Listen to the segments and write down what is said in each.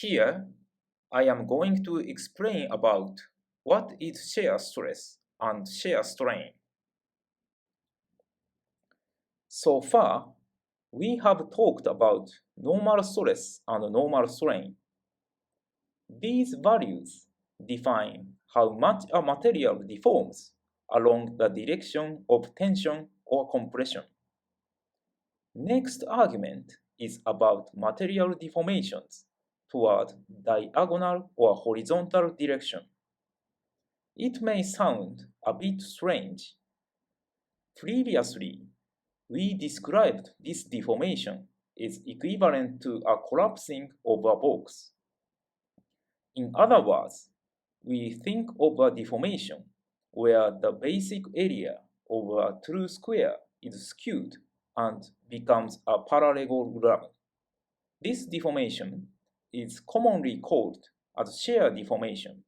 Here, I am going to explain about what is shear stress and shear strain. So far, we have talked about normal stress and normal strain. These values define how much a material deforms along the direction of tension or compression. Next argument is about material deformations toward diagonal or horizontal direction. It may sound a bit strange. Previously, we described this deformation is equivalent to a collapsing of a box. In other words, we think of a deformation where the basic area of a true square is skewed and becomes a parallelogram. This deformation is commonly called as shear deformation.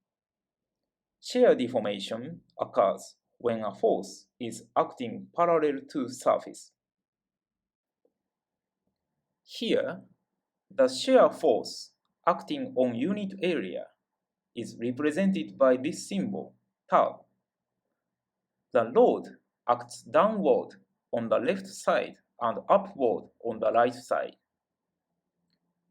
Shear deformation occurs when a force is acting parallel to surface. Here, the shear force acting on unit area is represented by this symbol, tau. The load acts downward on the left side and upward on the right side.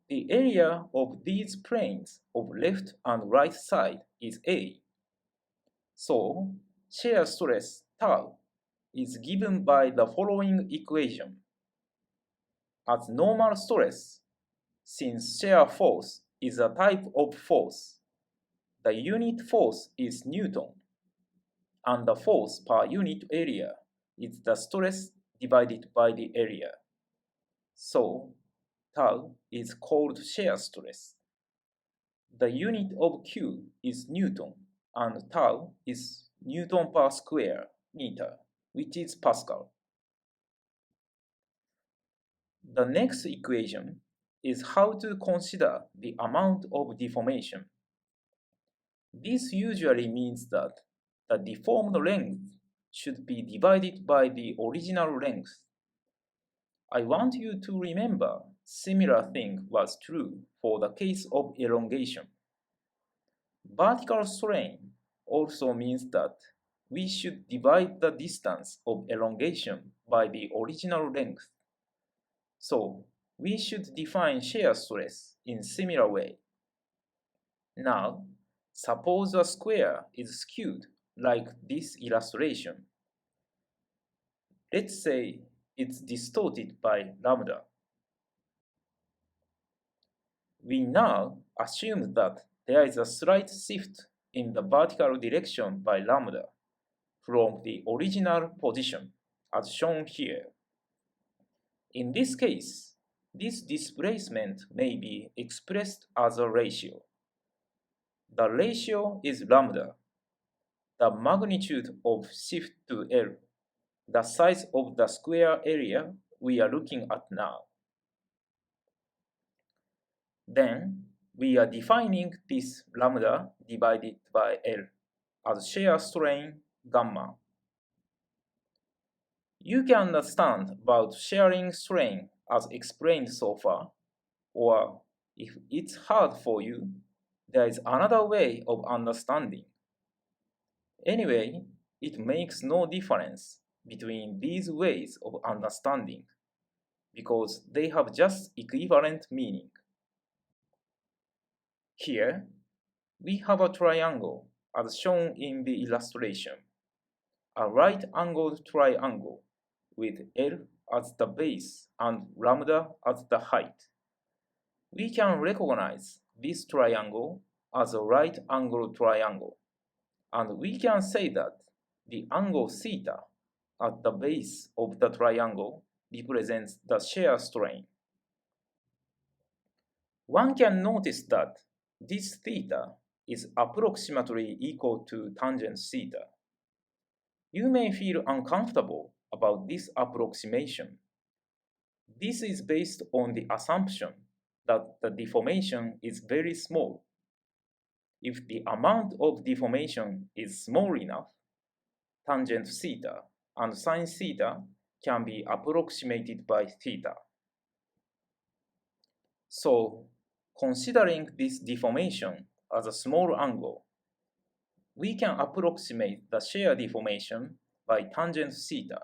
The area of these planes of left and right side is A. So, shear stress tau is given by the following equation. As normal stress, since shear force is a type of force, the unit force is Newton, and the force per unit area is the stress divided by the area. So, tau is called shear stress. The unit of Q is Newton, and tau is Newton per square meter, which is Pascal. The next equation is how to consider the amount of deformation. This usually means that the deformed length should be divided by the original length. I want you to remember similar thing was true for the case of elongation. Vertical strain also means that we should divide the distance of elongation by the original length. So, we should define shear stress in similar way. Now, suppose a square is skewed like this illustration. Let's say it's distorted by lambda. We now assume that there is a slight shift in the vertical direction by lambda from the original position as shown here. In this case, this displacement may be expressed as a ratio. The ratio is lambda, the magnitude of shift to L, the size of the square area we are looking at now. Then, we are defining this lambda divided by L as shear strain gamma. You can understand about shearing strain as explained so far, or if it's hard for you, there is another way of understanding. Anyway, it makes no difference between these ways of understanding because they have just equivalent meaning. Here, we have a triangle as shown in the illustration, a right-angled triangle with L as the base and lambda as the height. We can recognize this triangle as a right-angled triangle, and we can say that the angle theta at the base of the triangle represents the shear strain. One can notice that this theta is approximately equal to tangent theta. You may feel uncomfortable about this approximation. This is based on the assumption that the deformation is very small. If the amount of deformation is small enough, tangent theta and sine theta can be approximated by theta. So, Considering this deformation as a small angle, we can approximate the shear deformation by tangent theta,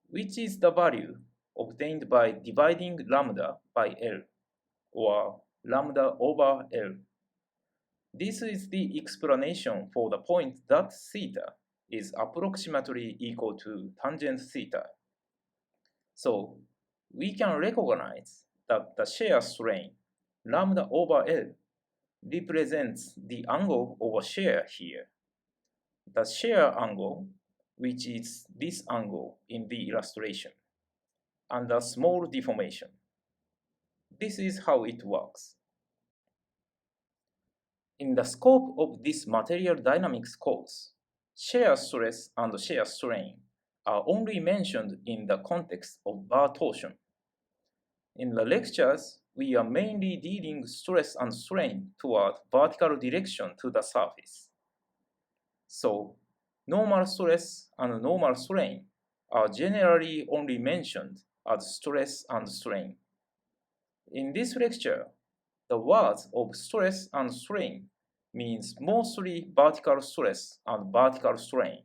which is the value obtained by dividing lambda by L, or lambda over L. This is the explanation for the point that theta is approximately equal to tangent theta. So we can recognize that the shear strain lambda over L represents the angle over shear here. The shear angle, which is this angle in the illustration, and a small deformation. This is how it works. In the scope of this material dynamics course, shear stress and shear strain are only mentioned in the context of bar torsion. In the lectures, we are mainly dealing stress and strain toward vertical direction to the surface. So, normal stress and normal strain are generally only mentioned as stress and strain. In this lecture, the words of stress and strain means mostly vertical stress and vertical strain.